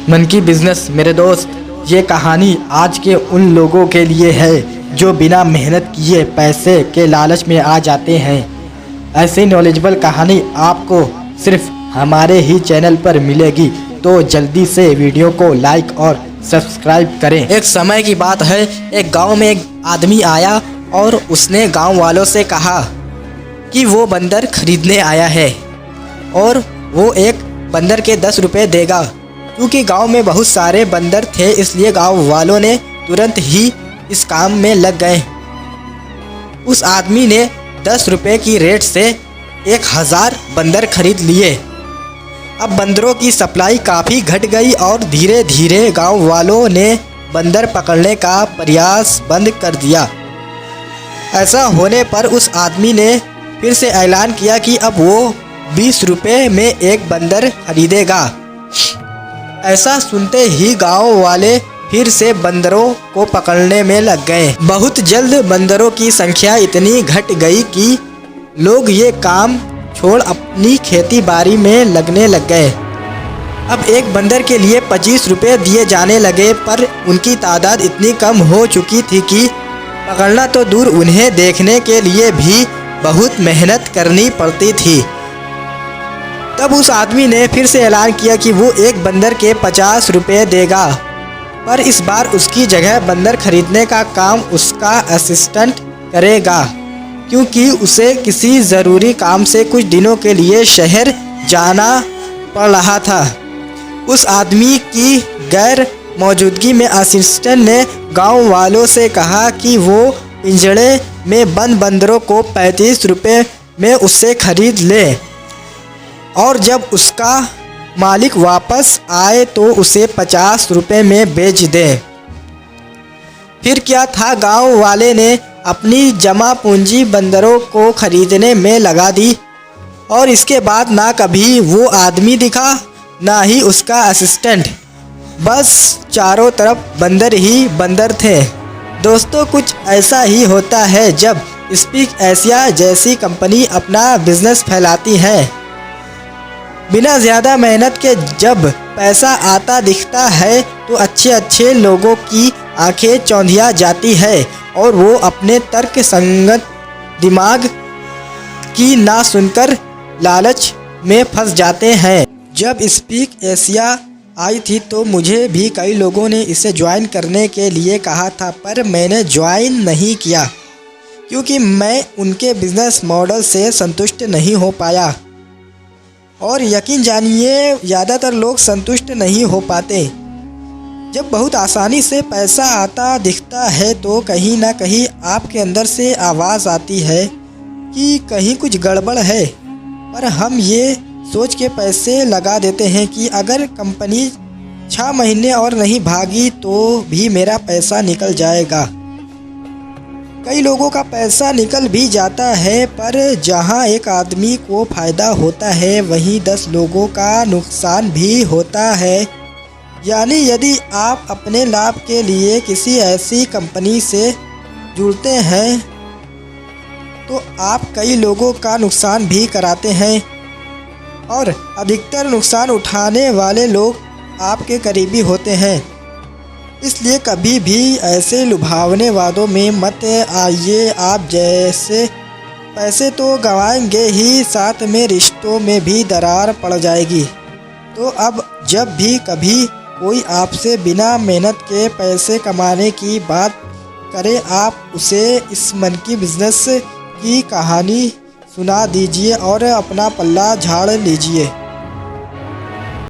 मन की बिजनेस मेरे दोस्त, ये कहानी आज के उन लोगों के लिए है जो बिना मेहनत किए पैसे के लालच में आ जाते हैं। ऐसी नॉलेजेबल कहानी आपको सिर्फ हमारे ही चैनल पर मिलेगी, तो जल्दी से वीडियो को लाइक और सब्सक्राइब करें। एक समय की बात है, एक गांव में एक आदमी आया और उसने गांव वालों से कहा कि वो बंदर खरीदने आया है और वो एक बंदर के 10 रुपये देगा। क्योंकि गांव में बहुत सारे बंदर थे, इसलिए गांव वालों ने तुरंत ही इस काम में लग गए। उस आदमी ने 10 रुपये की रेट से 1000 बंदर खरीद लिए। अब बंदरों की सप्लाई काफ़ी घट गई और धीरे धीरे गांव वालों ने बंदर पकड़ने का प्रयास बंद कर दिया। ऐसा होने पर उस आदमी ने फिर से ऐलान किया कि अब वो 20 रुपये में एक बंदर खरीदेगा। ऐसा सुनते ही गांव वाले फिर से बंदरों को पकड़ने में लग गए। बहुत जल्द बंदरों की संख्या इतनी घट गई कि लोग ये काम छोड़ अपनी खेती बाड़ी में लगने लग गए। अब एक बंदर के लिए 25 रुपये दिए जाने लगे, पर उनकी तादाद इतनी कम हो चुकी थी कि पकड़ना तो दूर, उन्हें देखने के लिए भी बहुत मेहनत करनी पड़ती थी। तब उस आदमी ने फिर से ऐलान किया कि वो एक बंदर के 50 रुपये देगा, पर इस बार उसकी जगह बंदर खरीदने का काम उसका असिस्टेंट करेगा, क्योंकि उसे किसी ज़रूरी काम से कुछ दिनों के लिए शहर जाना पड़ रहा था। उस आदमी की गैर मौजूदगी में असिस्टेंट ने गांव वालों से कहा कि वो पिंजड़े में बंद बंदरों को 35 रुपये में उससे खरीद ले और जब उसका मालिक वापस आए तो उसे 50 रुपये में बेच दे। फिर क्या था, गांव वाले ने अपनी जमा पूंजी बंदरों को खरीदने में लगा दी और इसके बाद ना कभी वो आदमी दिखा, ना ही उसका असिस्टेंट। बस चारों तरफ बंदर ही बंदर थे। दोस्तों, कुछ ऐसा ही होता है जब स्पीक एशिया जैसी कंपनी अपना बिजनेस फैलाती है। बिना ज़्यादा मेहनत के जब पैसा आता दिखता है तो अच्छे लोगों की आंखें चौंधिया जाती है और वो अपने तर्क संगत दिमाग की ना सुनकर लालच में फंस जाते हैं। जब स्पीक एशिया आई थी तो मुझे भी कई लोगों ने इसे ज्वाइन करने के लिए कहा था, पर मैंने ज्वाइन नहीं किया क्योंकि मैं उनके बिजनेस मॉडल से संतुष्ट नहीं हो पाया। और यकीन जानिए, ज़्यादातर लोग संतुष्ट नहीं हो पाते। जब बहुत आसानी से पैसा आता दिखता है तो कहीं ना कहीं आपके अंदर से आवाज़ आती है कि कहीं कुछ गड़बड़ है, पर हम ये सोच के पैसे लगा देते हैं कि अगर कंपनी 6 महीने और नहीं भागी तो भी मेरा पैसा निकल जाएगा। कई लोगों का पैसा निकल भी जाता है, पर जहां एक आदमी को फ़ायदा होता है वहीं 10 लोगों का नुकसान भी होता है। यानी यदि आप अपने लाभ के लिए किसी ऐसी कंपनी से जुड़ते हैं तो आप कई लोगों का नुकसान भी कराते हैं और अधिकतर नुकसान उठाने वाले लोग आपके करीबी होते हैं। इसलिए कभी भी ऐसे लुभावने वादों में मत आइए। आप जैसे पैसे तो गंवाएंगे ही, साथ में रिश्तों में भी दरार पड़ जाएगी। तो अब जब भी कभी कोई आपसे बिना मेहनत के पैसे कमाने की बात करे, आप उसे इस मन की बिजनेस की कहानी सुना दीजिए और अपना पल्ला झाड़ लीजिए।